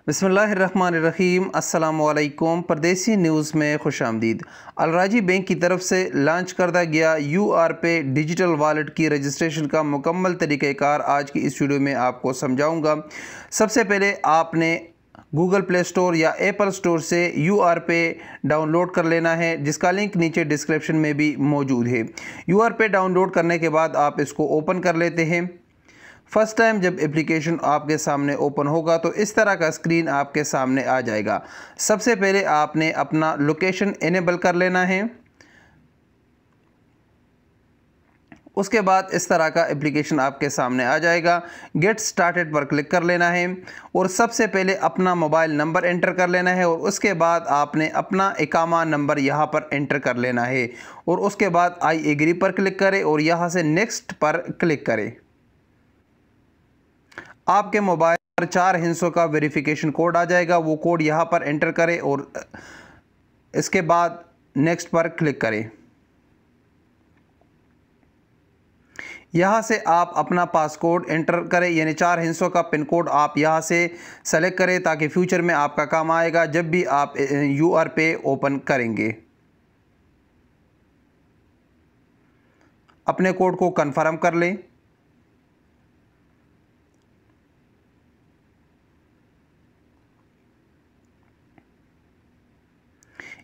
बिस्मिल्लाहिर्रहमानिर्रहीम। अस्सलामुअलैकुम। परदेसी न्यूज़ में खुशामदीद। अलराजी बैंक की तरफ से लॉन्च करदा गया URPay डिजिटल वॉलेट की रजिस्ट्रेशन का मुकम्मल तरीक़ाकार आज की इस वीडियो में आपको समझाऊंगा। सबसे पहले आपने गूगल प्ले स्टोर या एप्पल स्टोर से URPay डाउनलोड कर लेना है, जिसका लिंक नीचे डिस्क्रिप्शन में भी मौजूद है। URPay डाउनलोड करने के बाद आप इसको ओपन कर लेते हैं। फर्स्ट टाइम जब एप्लीकेशन आपके सामने ओपन होगा तो इस तरह का स्क्रीन आपके सामने आ जाएगा। सबसे पहले आपने अपना लोकेशन इनेबल कर लेना है। उसके बाद इस तरह का एप्लीकेशन आपके सामने आ जाएगा। गेट स्टार्टेड पर क्लिक कर लेना है और सबसे पहले अपना मोबाइल नंबर एंटर कर लेना है और उसके बाद आपने अपना इकामा नंबर यहाँ पर एंटर कर लेना है और उसके बाद आई एग्री पर क्लिक करें और यहाँ से नेक्स्ट पर क्लिक करें। आपके मोबाइल पर 4 हिस्सों का वेरिफिकेशन कोड आ जाएगा, वो कोड यहाँ पर एंटर करें और इसके बाद नेक्स्ट पर क्लिक करें। यहाँ से आप अपना पासकोड एंटर करें, यानी 4 हिस्सों का पिन कोड आप यहाँ से सेलेक्ट करें ताकि फ्यूचर में आपका काम आएगा जब भी आप URPay ओपन करेंगे। अपने कोड को कंफर्म कर लें।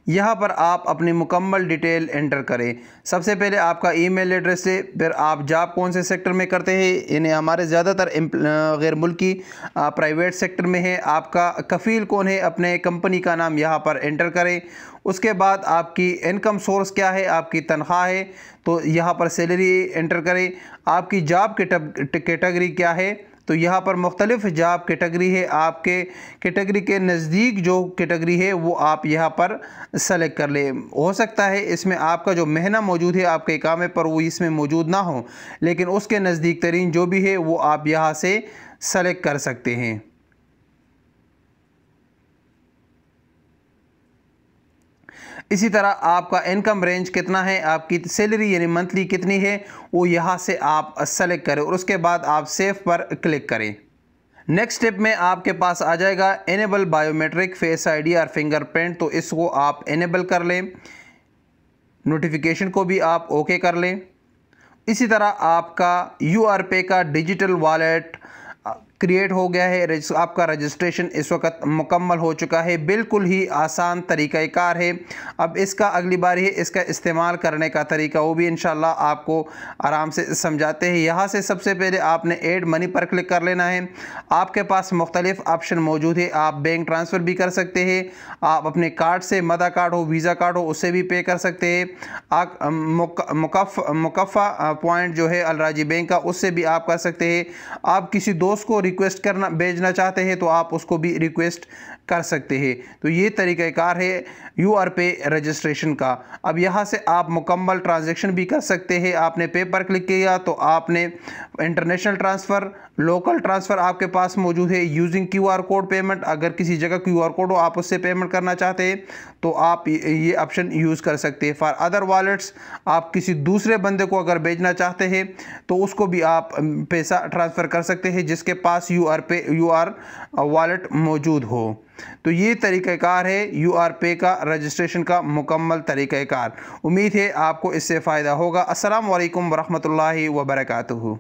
यहाँ पर आप अपनी मुकम्मल डिटेल एंटर करें। सबसे पहले आपका ईमेल एड्रेस है, फिर आप जॉब कौन से सेक्टर में करते हैं, यानी हमारे ज़्यादातर गैर मुल्की प्राइवेट सेक्टर में है। आपका कफ़ील कौन है, अपने कंपनी का नाम यहाँ पर एंटर करें। उसके बाद आपकी इनकम सोर्स क्या है, आपकी तनख्वाह है तो यहाँ पर सैलरी एंटर करें। आपकी जॉब कैटेगरी क्या है, तो यहाँ पर मुख्तलिफ जॉब कैटेगरी है। आपके कैटेगरी के नज़दीक जो कैटेगरी है वो आप यहाँ पर सेलेक्ट कर लें। हो सकता है इसमें आपका जो महीना मौजूद है आपके इकामे पर वो इसमें मौजूद ना हो, लेकिन उसके नज़दीक तरीन जो भी है वो आप यहाँ से सेलेक्ट कर सकते हैं। इसी तरह आपका इनकम रेंज कितना है, आपकी सैलरी यानी मंथली कितनी है, वो यहाँ से आप सेलेक्ट करें और उसके बाद आप सेव पर क्लिक करें। नेक्स्ट स्टेप में आपके पास आ जाएगा इनेबल बायोमेट्रिक फेस आईडी और फिंगरप्रिंट, तो इसको आप इनेबल कर लें। नोटिफिकेशन को भी आप ओके कर लें। इसी तरह आपका URPay का डिजिटल वॉलेट क्रिएट हो गया है। आपका रजिस्ट्रेशन इस वक्त मुकम्मल हो चुका है। बिल्कुल ही आसान तरीक़ाकार है। अब इसका अगली बार ही इसका इस्तेमाल करने का तरीका वो भी इंशाल्लाह आपको आराम से समझाते हैं। यहाँ से सबसे पहले आपने ऐड मनी पर क्लिक कर लेना है। आपके पास मुख्तलिफ ऑप्शन मौजूद है। आप बैंक ट्रांसफ़र भी कर सकते हैं, आप अपने कार्ड से, मदा कार्ड हो, वीज़ा कार्ड हो, उससे भी पे कर सकते हैं। आप मुकफ़ा पॉइंट जो है अलराजी बैंक का, उससे भी आप कर सकते हैं। आप किसी दोस्त को रिक्वेस्ट करना भेजना चाहते हैं तो आप उसको भी रिक्वेस्ट कर सकते हैं। तो ये तरीक़ाकार है URPay रजिस्ट्रेशन का। अब यहाँ से आप मुकम्मल ट्रांजैक्शन भी कर सकते हैं। आपने पे पर क्लिक किया तो आपने इंटरनेशनल ट्रांसफ़र, लोकल ट्रांसफ़र आपके पास मौजूद है। यूजिंग QR कोड पेमेंट, अगर किसी जगह QR कोड हो आप उससे पेमेंट करना चाहते हैं तो आप ये ऑप्शन यूज़ कर सकते हैं। फॉर अदर वॉलेट्स, आप किसी दूसरे बंदे को अगर भेजना चाहते हैं तो उसको भी आप पैसा ट्रांसफ़र कर सकते हैं जिसके पास UR वॉलेट मौजूद हो। तो ये तरीक़ाकार है URPay का रजिस्ट्रेशन का मुकम्मल तरीक़ाकार। उम्मीद है आपको इससे फ़ायदा होगा। अस्सलामु अलैकुम वरहमतुल्लाहि वबरकातुहू।